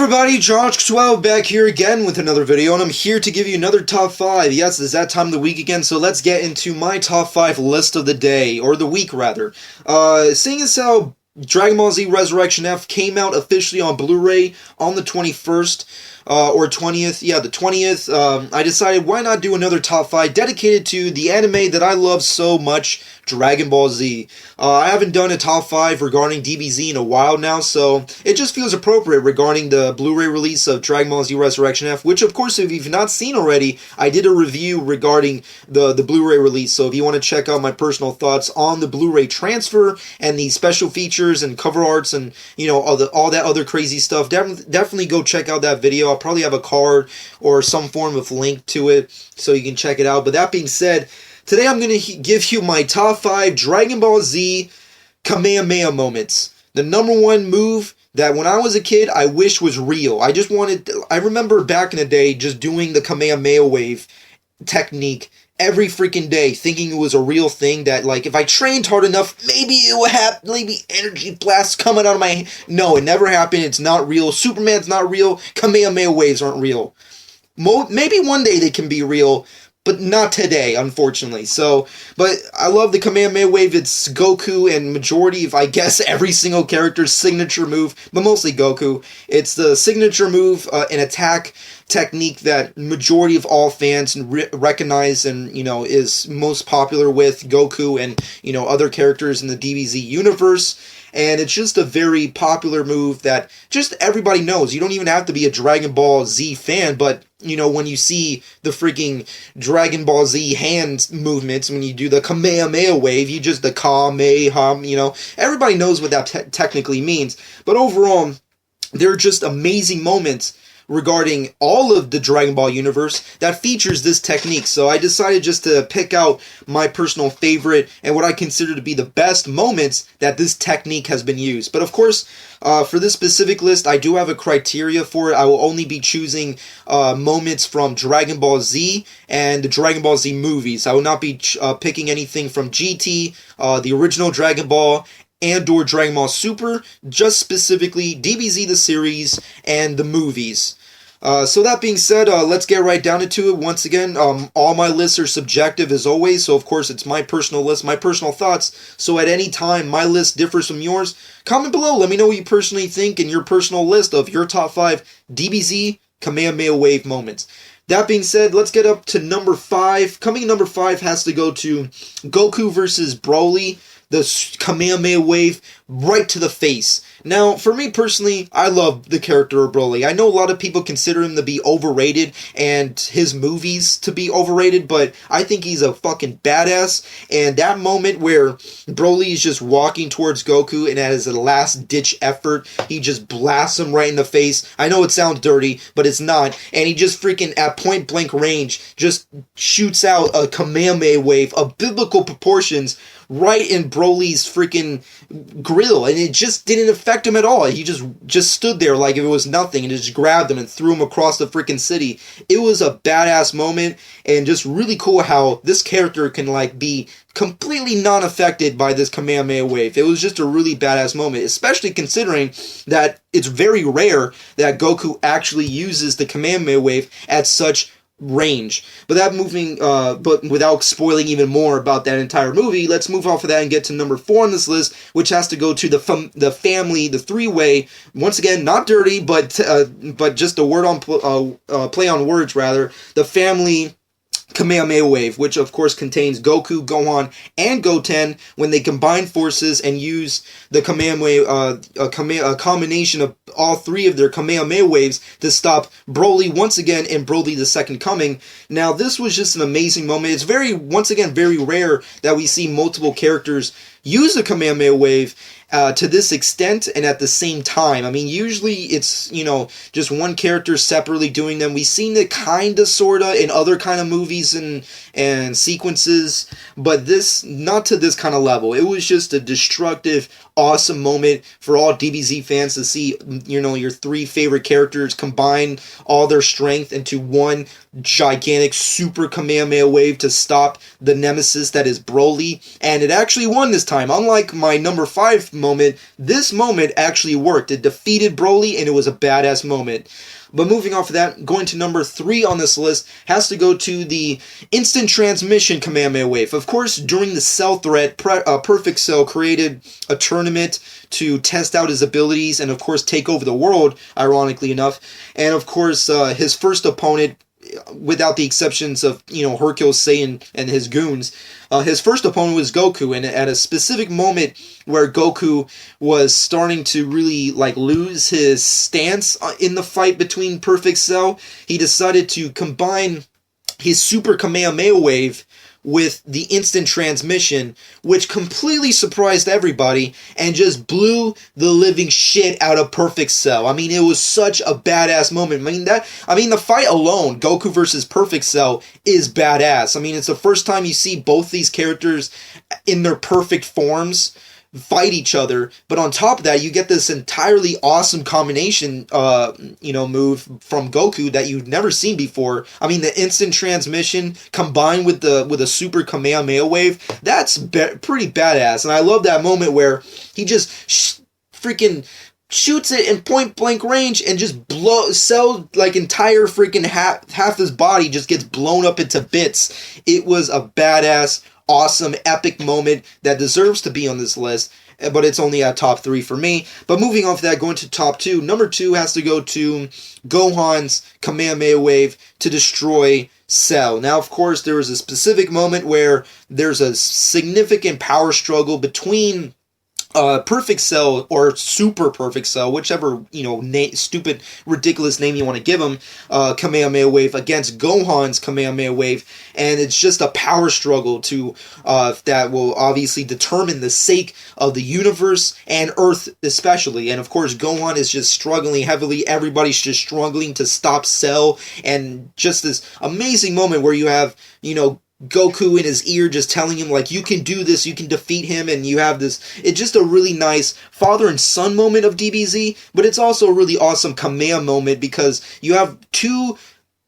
everybody, Josh12 back here again with another video, and I'm here to give you another top 5. Yes, it's that time of the week again, so let's get into my top 5 list of the day, or the week rather. Seeing as how Dragon Ball Z Resurrection F came out officially on Blu-ray on the 21st, or 20th, yeah, the 20th, I decided why not do another top 5 dedicated to the anime that I love so much, Dragon Ball Z. I haven't done a top 5 regarding DBZ in a while now, so it just feels appropriate regarding the Blu-ray release of Dragon Ball Z Resurrection F, which of course if you've not seen already, I did a review regarding the Blu-ray release, so if you want to check out my personal thoughts on the Blu-ray transfer and the special features and cover arts and, you know, all that other crazy stuff, definitely go check out that video. I'll probably have a card or some form of link to it so you can check it out. But that being said, today I'm going to give you my top 5 Dragon Ball Z Kamehameha moments. The number one move that when I was a kid I wish was real. I remember back in the day just doing the Kamehameha Wave technique every freaking day, thinking it was a real thing, that like if I trained hard enough, maybe it would have energy blasts coming out of my hand. No, it never happened. It's not real. Superman's not real. Kamehameha waves aren't real. Maybe one day they can be real, but not today, unfortunately. So, but I love the Kamehameha Wave. It's Goku and majority of, I guess, every single character's signature move, but mostly Goku. It's the signature move, an attack technique that majority of all fans recognize and, you know, is most popular with Goku and, you know, other characters in the DBZ universe. And it's just a very popular move that just everybody knows. You don't even have to be a Dragon Ball Z fan, but, you know, when you see the freaking Dragon Ball Z hand movements, when you do the Kamehameha Wave, the Kamehameha, you know, everybody knows what that technically means. But overall, they're just amazing moments regarding all of the Dragon Ball universe that features this technique. So I decided just to pick out my personal favorite and what I consider to be the best moments that this technique has been used. But of course, for this specific list, I do have a criteria for it. I will only be choosing moments from Dragon Ball Z and the Dragon Ball Z movies. I will not be picking anything from GT, the original Dragon Ball, and/or Dragon Ball Super, just specifically DBZ the series and the movies. So that being said, let's get right down into it. Once again, all my lists are subjective as always, so of course it's my personal list, my personal thoughts, so at any time my list differs from yours. Comment below, let me know what you personally think in your personal list of your top 5 DBZ Kamehameha Wave moments. That being said, let's get up to number 5. Coming in number 5 has to go to Goku versus Broly, the Kamehameha Wave right to the face. Now, for me personally, I love the character of Broly. I know a lot of people consider him to be overrated and his movies to be overrated, but I think he's a fucking badass. And that moment where Broly is just walking towards Goku and as a last-ditch effort, he just blasts him right in the face. I know it sounds dirty, but it's not. And he just freaking, at point-blank range, just shoots out a Kamehameha Wave of biblical proportions right in Broly's freaking grill, and it just didn't affect him at all. He just stood there like if it was nothing, and it just grabbed him and threw him across the freaking city. It was a badass moment, and just really cool how this character can like be completely non-affected by this Kamehameha Wave. It was just a really badass moment, especially considering that it's very rare that Goku actually uses the Kamehameha Wave at such range. But but without spoiling even more about that entire movie, let's move off of that and get to number 4 on this list, which has to go to the family, the three-way. Once again, not dirty, but just a word on play on words rather. The family Kamehameha Wave, which of course contains Goku, Gohan, and Goten when they combine forces and use the Kamehameha, a combination of all 3 of their Kamehameha Waves to stop Broly once again in Broly the Second Coming. Now, this was just an amazing moment. It's once again, very rare that we see multiple characters use the Kamehameha Wave to this extent and at the same time. I mean, usually it's, you know, just one character separately doing them. We've seen it kinda, sorta, in other kind of movies and sequences, but this, not to this kind of level. It was just a destructive, awesome moment for all DBZ fans to see, your three favorite characters combine all their strength into one gigantic super Kamehameha wave to stop the nemesis that is Broly. And it actually won this time. Unlike my number 5 moment, this moment actually worked. It defeated Broly, and it was a badass moment. But moving off of that, going to number 3 on this list has to go to the instant transmission Kamehameha Wave. Of course, during the Cell threat, Perfect Cell created a tournament to test out his abilities and, of course, take over the world, ironically enough. And, of course, his first opponent, without the exceptions of, Hercules, Saiyan, and his goons, his first opponent was Goku, and at a specific moment where Goku was starting to really, lose his stance in the fight between Perfect Cell, he decided to combine his Super Kamehameha Wave with the instant transmission, which completely surprised everybody and just blew the living shit out of Perfect Cell. I mean, it was such a badass moment. The fight alone, Goku versus Perfect Cell, is badass. I mean, it's the first time you see both these characters in their perfect forms fight each other, but on top of that, you get this entirely awesome combination, move from Goku that you've never seen before. I mean, the instant transmission combined with a super Kamehameha Wave, that's pretty badass, and I love that moment where he just freaking shoots it in point blank range and just Cell, entire freaking half his body just gets blown up into bits. It was a badass, awesome, epic moment that deserves to be on this list, but it's only at top 3 for me. But moving off that, going to top 2, number 2 has to go to Gohan's Kamehameha Wave to destroy Cell. Now, of course, there was a specific moment where there's a significant power struggle between Perfect Cell or Super Perfect Cell, whichever, stupid, ridiculous name you want to give him, Kamehameha Wave against Gohan's Kamehameha Wave, and it's just a power struggle that will obviously determine the sake of the universe and Earth especially, and of course Gohan is just struggling heavily, everybody's just struggling to stop Cell, and just this amazing moment where you have, Goku in his ear just telling him, you can do this, you can defeat him, and you have this, it's just a really nice father and son moment of DBZ, but it's also a really awesome Kamehameha moment because you have two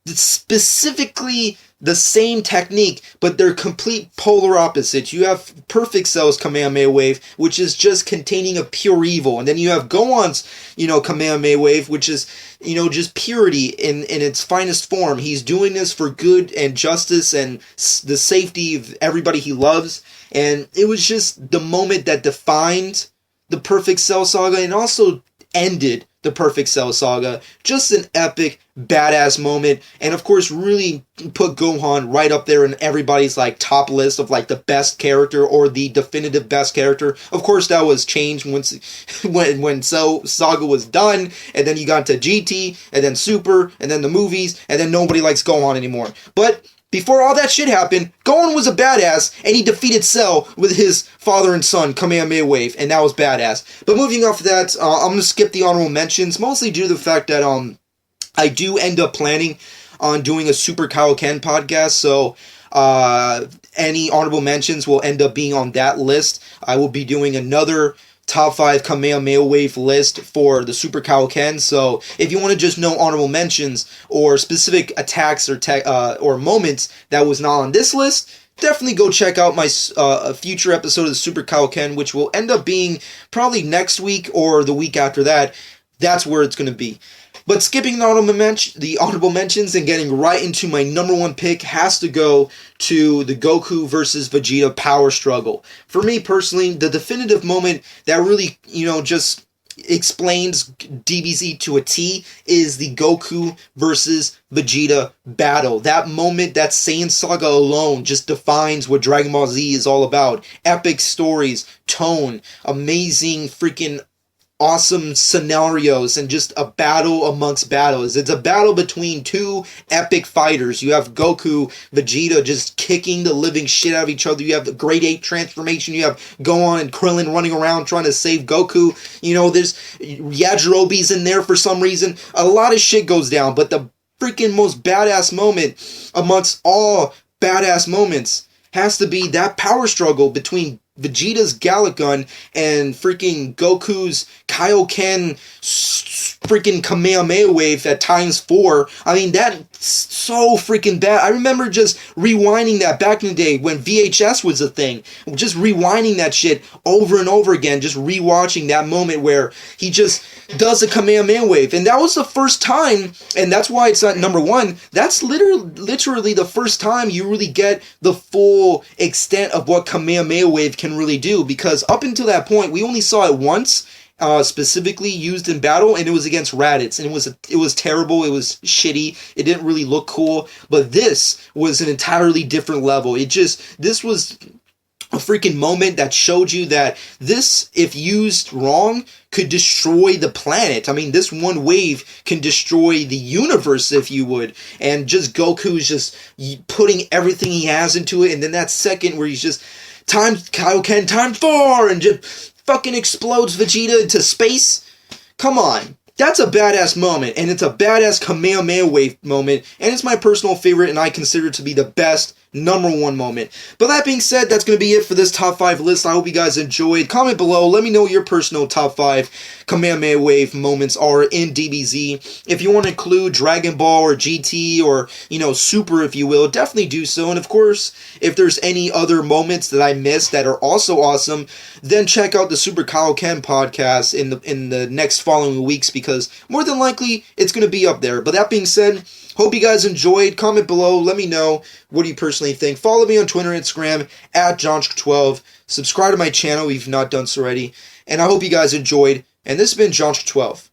specifically the same technique, but they're complete polar opposites. You have Perfect Cell's Kamehameha Wave, which is just containing a pure evil, and then you have Gohan's, Kamehameha Wave, which is, just purity in its finest form. He's doing this for good and justice and the safety of everybody he loves, and it was just the moment that defined the Perfect Cell saga and also ended the Perfect Cell saga. Just an epic, badass moment, and of course really put Gohan right up there in everybody's top list of the best character or the definitive best character. Of course that was changed when Cell saga was done, and then you got to GT, and then Super, and then the movies, and then nobody likes Gohan anymore. But before all that shit happened, Gohan was a badass, and he defeated Cell with his father and son Kamehameha Wave, and that was badass. But moving off of that, I'm going to skip the honorable mentions, mostly due to the fact that I do end up planning on doing a Super Kaioken podcast, so any honorable mentions will end up being on that list. I will be doing another top 5 Kamehameha Wave list for the Super Kaioken, so if you want to just know honorable mentions or specific attacks or moments that was not on this list, definitely go check out my future episode of the Super Kaioken, which will end up being probably next week or the week after that. That's where it's going to be. But skipping the honorable mentions and getting right into my number 1 pick has to go to the Goku versus Vegeta power struggle. For me personally, the definitive moment that really, just explains DBZ to a T is the Goku versus Vegeta battle. That moment, that Saiyan saga alone just defines what Dragon Ball Z is all about. Epic stories, tone, amazing freaking awesome scenarios, and just a battle amongst battles. It's a battle between two epic fighters. You have Goku, Vegeta just kicking the living shit out of each other. You have the Grade 8 transformation. You have Gohan and Krillin running around trying to save Goku. There's Yajirobe's in there for some reason. A lot of shit goes down, but the freaking most badass moment amongst all badass moments has to be that power struggle between Vegeta's Gallic Gun and freaking Goku's Kaioken freaking Kamehameha Wave at ×4. I mean, that's so freaking bad. I remember just rewinding that back in the day when VHS was a thing. Just rewinding that shit over and over again, just rewatching that moment where he just does a Kamehameha Wave. And that was the first time, and that's why it's not number one, that's literally the first time you really get the full extent of what Kamehameha Wave can really do, because up until that point, we only saw it once, specifically used in battle, and it was against Raditz, and it was terrible, it was shitty, it didn't really look cool, but this was an entirely different level. This was a freaking moment that showed you that this, if used wrong, could destroy the planet. I mean, this one wave can destroy the universe, if you would. And just Goku's just putting everything he has into it, and then that second where he's just Kaioken ×4 and just fucking explodes Vegeta into space. Come on. That's a badass moment, and it's a badass Kamehameha Wave moment, and it's my personal favorite, and I consider it to be the best #1 moment. But that being said, that's going to be it for this top 5 list. I hope you guys enjoyed. Comment below. Let me know what your personal top 5 Kamehameha Wave moments are in DBZ. If you want to include Dragon Ball or GT or, Super, if you will, definitely do so. And of course, if there's any other moments that I missed that are also awesome, then check out the Super Kaioken podcast in the next following weeks, because more than likely it's going to be up there. But that being said, hope you guys enjoyed. Comment below. Let me know what do you personally think. Follow me on Twitter and Instagram at JohnSk12. Subscribe to my channel if you've not done so already. And I hope you guys enjoyed. And this has been JohnSk12.